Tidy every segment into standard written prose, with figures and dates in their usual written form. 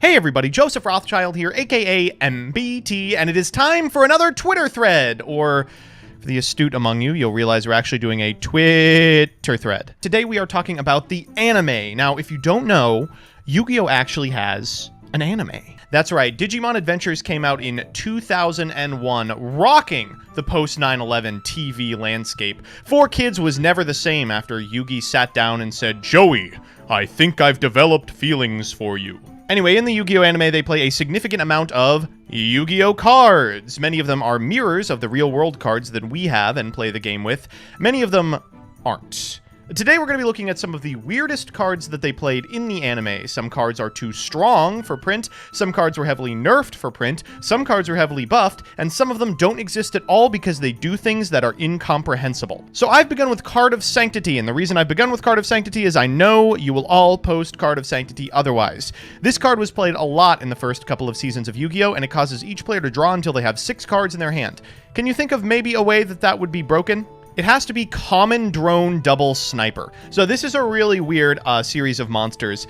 Hey everybody, Joseph Rothschild here, aka MBT, and it is time for another Twitter thread, or for the astute among you, you'll realize we're actually doing a Twitter thread. Today we are talking about the anime. Now, if you don't know, Yu-Gi-Oh! Actually has an anime. That's right, Digimon Adventures came out in 2001, rocking the post-9/11 TV landscape. 4Kids was never the same after Yugi sat down and said, "Joey, I think I've developed feelings for you." Anyway, in the Yu-Gi-Oh! Anime, they play a significant amount of Yu-Gi-Oh! Cards. Many of them are mirrors of the real-world cards that we have and play the game with. Many of them aren't. Today, we're going to be looking at some of the weirdest cards that they played in the anime. Some cards are too strong for print, some cards were heavily nerfed for print, some cards were heavily buffed, and some of them don't exist at all because they do things that are incomprehensible. So I've begun with Card of Sanctity, and the reason I've begun with Card of Sanctity is I know you will all post Card of Sanctity otherwise. This card was played a lot in the first couple of seasons of Yu-Gi-Oh! And it causes each player to draw until they have 6 cards in their hand. Can you think of maybe a way that that would be broken? It has to be Commandrone Double Sniper. So this is a really weird series of monsters.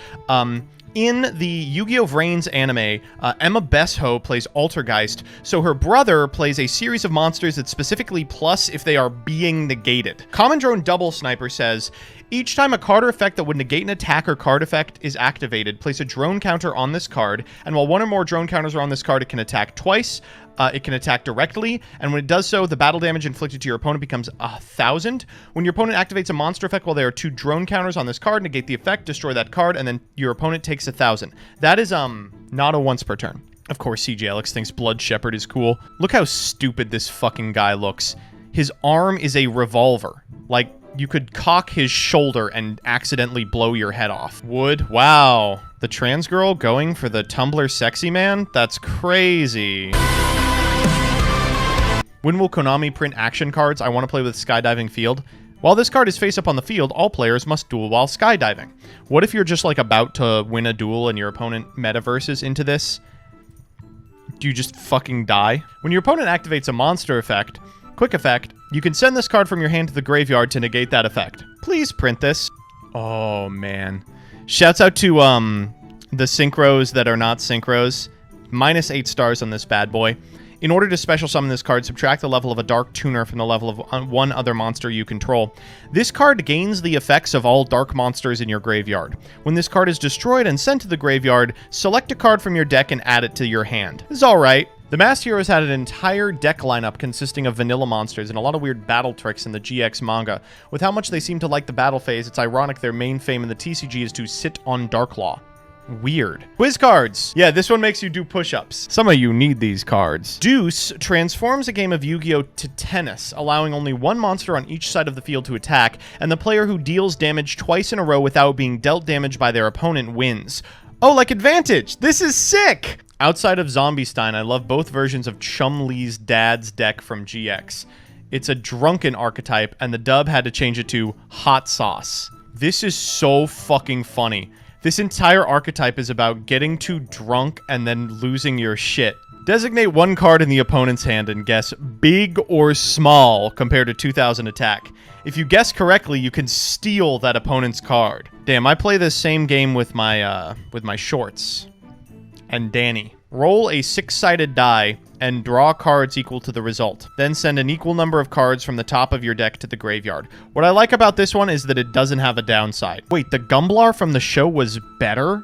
In the Yu-Gi-Oh! VRAINS anime, Emma Besho plays Altergeist, so her brother plays a series of monsters that specifically plus if they are being negated. Commandrone Double Sniper says, each time a card or effect that would negate an attack or card effect is activated, place a drone counter on this card, and while one or more drone counters are on this card, it can attack twice, it can attack directly, and when it does so, the battle damage inflicted to your opponent becomes 1,000. When your opponent activates a monster effect while there are 2 drone counters on this card, negate the effect, destroy that card, and then your opponent takes 1,000. That is, not a once per turn. Of course, CJ Alex thinks Blood Shepherd is cool. Look how stupid this fucking guy looks. His arm is a revolver. Like, you could cock his shoulder and accidentally blow your head off. Wood? Wow. The trans girl going for the Tumblr sexy man? That's crazy. When will Konami print action cards? I want to play with skydiving field. While this card is face up on the field, all players must duel while skydiving. What if you're just like about to win a duel and your opponent metaverses into this? Do you just fucking die? When your opponent activates a monster effect, quick effect, you can send this card from your hand to the graveyard to negate that effect. Please print this. Oh, man. Shouts out to the synchros that are not synchros. -8 stars on this bad boy. In order to special summon this card, subtract the level of a Dark Tuner from the level of one other monster you control. This card gains the effects of all dark monsters in your graveyard. When this card is destroyed and sent to the graveyard, select a card from your deck and add it to your hand. This is alright. The Masked Heroes had an entire deck lineup consisting of vanilla monsters and a lot of weird battle tricks in the GX manga. With how much they seem to like the battle phase, it's ironic their main fame in the TCG is to sit on Darklaw. Weird. Quiz cards. Yeah, this one makes you do push-ups. Some of you need these cards. Deuce transforms a game of Yu-Gi-Oh! To tennis, allowing only one monster on each side of the field to attack, and the player who deals damage twice in a row without being dealt damage by their opponent wins. Oh, like Advantage! This is sick! Outside of Zombiestein, I love both versions of Chumley's dad's deck from GX. It's a drunken archetype, and the dub had to change it to Hot Sauce. This is so fucking funny. This entire archetype is about getting too drunk and then losing your shit. Designate one card in the opponent's hand and guess big or small compared to 2,000 attack. If you guess correctly, you can steal that opponent's card. Damn, I play this same game with my shorts. And Danny. Roll a 6-sided die and draw cards equal to the result. Then send an equal number of cards from the top of your deck to the graveyard. What I like about this one is that it doesn't have a downside. Wait, the Gumblar from the show was better?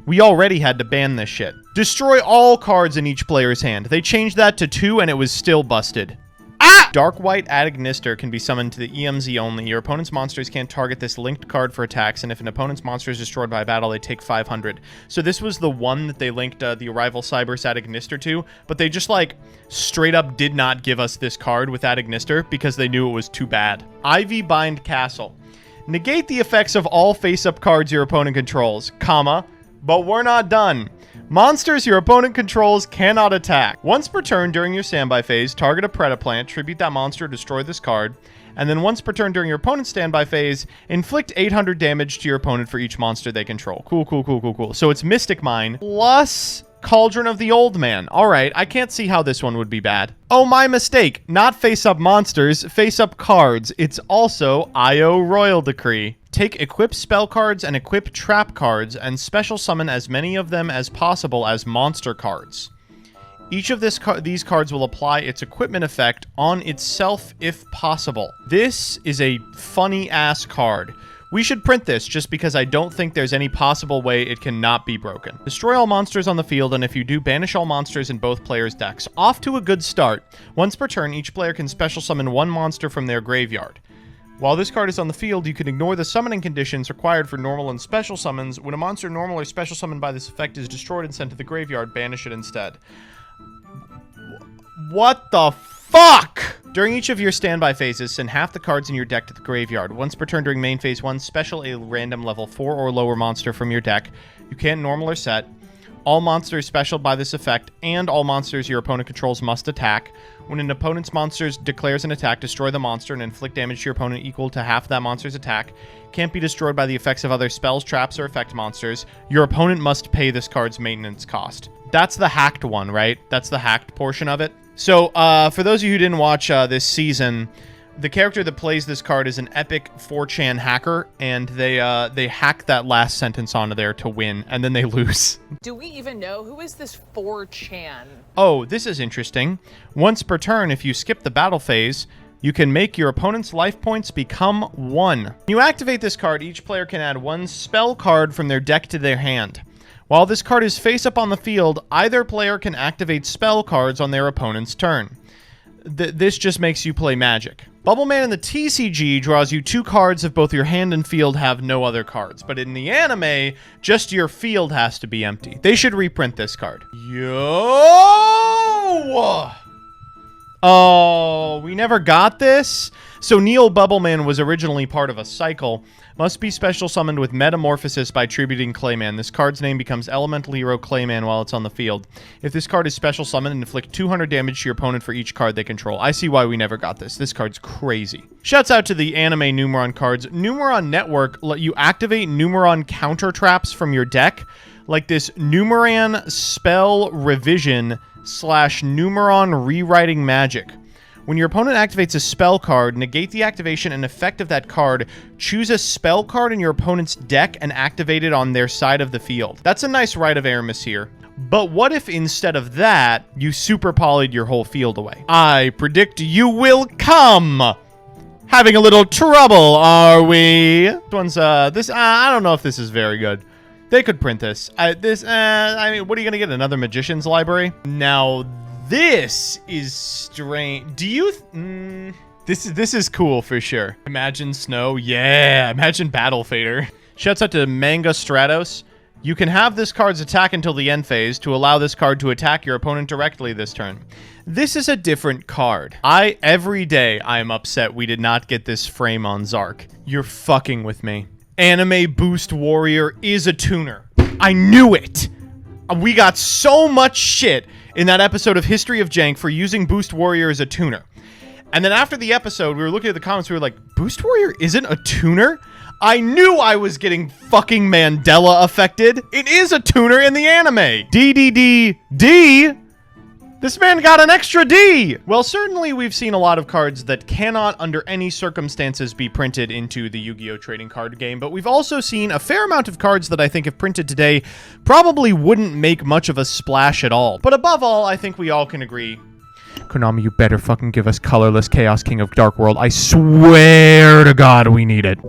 We already had to ban this shit. Destroy all cards in each player's hand. They changed that to 2 and it was still busted. Ah! Darkwight Adagnister can be summoned to the EMZ only. Your opponent's monsters can't target this linked card for attacks, and if an opponent's monster is destroyed by a battle, they take 500. So this was the one that they linked the Arrival Cybers Adagnister to, but they just, like, straight up did not give us this card with Adagnister because they knew it was too bad. Ivy Bind Castle. Negate the effects of all face-up cards your opponent controls, comma, but we're not done. Monsters your opponent controls cannot attack. Once per turn during your standby phase, target a Predaplant, tribute that monster, destroy this card, and then once per turn during your opponent's standby phase, inflict 800 damage to your opponent for each monster they control. Cool, cool, cool, cool, cool. So it's Mystic Mine plus Cauldron of the Old Man. Alright, I can't see how this one would be bad. Oh, my mistake. Not face-up monsters, face-up cards. It's also IO Royal Decree. Take equip spell cards and equip trap cards and special summon as many of them as possible as monster cards. Each of these cards will apply its equipment effect on itself if possible. This is a funny-ass card. We should print this just because I don't think there's any possible way it cannot be broken. Destroy all monsters on the field, and if you do, banish all monsters in both players' decks. Off to a good start. Once per turn, each player can special summon one monster from their graveyard. While this card is on the field, you can ignore the summoning conditions required for normal and special summons. When a monster normal or special summoned by this effect is destroyed and sent to the graveyard, banish it instead. What the fuck? During each of your standby phases, send half the cards in your deck to the graveyard. Once per turn during main phase 1, special a random level 4 or lower monster from your deck. You can't normal or set. All monsters special by this effect, and all monsters your opponent controls must attack. When an opponent's monster declares an attack, destroy the monster and inflict damage to your opponent equal to half that monster's attack. Can't be destroyed by the effects of other spells, traps, or effect monsters. Your opponent must pay this card's maintenance cost. That's the hacked one, right? That's the hacked portion of it. So, for those of you who didn't watch this season, the character that plays this card is an epic 4chan hacker, and they hack that last sentence onto there to win, and then they lose. Do we even know who is this 4chan? Oh, this is interesting. Once per turn, if you skip the battle phase, you can make your opponent's life points become 1. When you activate this card, each player can add one spell card from their deck to their hand. While this card is face up on the field, either player can activate spell cards on their opponent's turn. This just makes you play Magic. Bubbleman in the TCG draws you 2 cards if both your hand and field have no other cards. But in the anime, just your field has to be empty. They should reprint this card. Yo! Oh, we never got this? So Neil Bubbleman was originally part of a cycle. Must be special summoned with Metamorphosis by tributing Clayman. This card's name becomes Elemental Hero Clayman while it's on the field. If this card is special summoned, inflict 200 damage to your opponent for each card they control. I see why we never got this. This card's crazy. Shouts out to the anime Numeron cards. Numeron Network let you activate Numeron counter traps from your deck, like this Numeron Spell Revision / Numeron Rewriting Magic. When your opponent activates a spell card, negate the activation and effect of that card. Choose a spell card in your opponent's deck and activate it on their side of the field. That's a nice Rite of Aramis here. But what if instead of that, you super polyed your whole field away? I predict you will come! Having a little trouble, are we? This one's, I don't know if this is very good. They could print this. I mean, what are you gonna get? Another Magician's Library? Now, this is strange. Do you... This is cool for sure. Imagine Snow. Yeah, imagine Battle Fader. Shouts out to Manga Stratos. You can have this card's attack until the end phase to allow this card to attack your opponent directly this turn. This is a different card. Every day I am upset we did not get this frame on Zark. You're fucking with me. Anime Boost Warrior is a tuner. I knew it. We got so much shit in that episode of History of Jank for using Boost Warrior as a tuner. And then after the episode, we were looking at the comments, we were like, Boost Warrior isn't a tuner? I knew I was getting fucking Mandela affected. It is a tuner in the anime. D. This man got an extra D! Well, certainly we've seen a lot of cards that cannot, under any circumstances, be printed into the Yu-Gi-Oh! Trading card game, but we've also seen a fair amount of cards that I think if printed today probably wouldn't make much of a splash at all. But above all, I think we all can agree, Konami, you better fucking give us colorless Chaos King of Dark World. I swear to God we need it.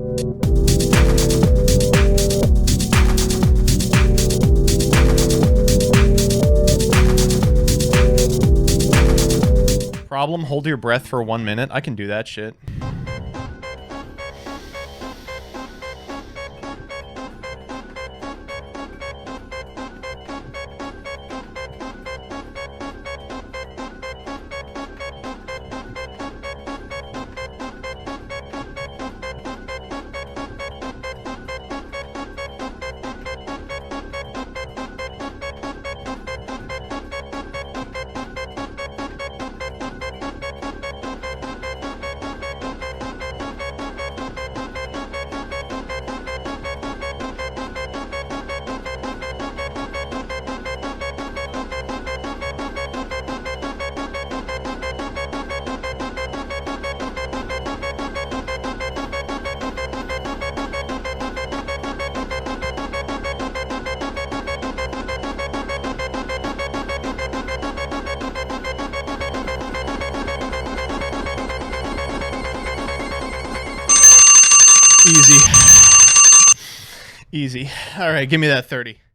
Problem, hold your breath for 1 minute. I can do that shit. Easy. Easy. All right, give me that 30.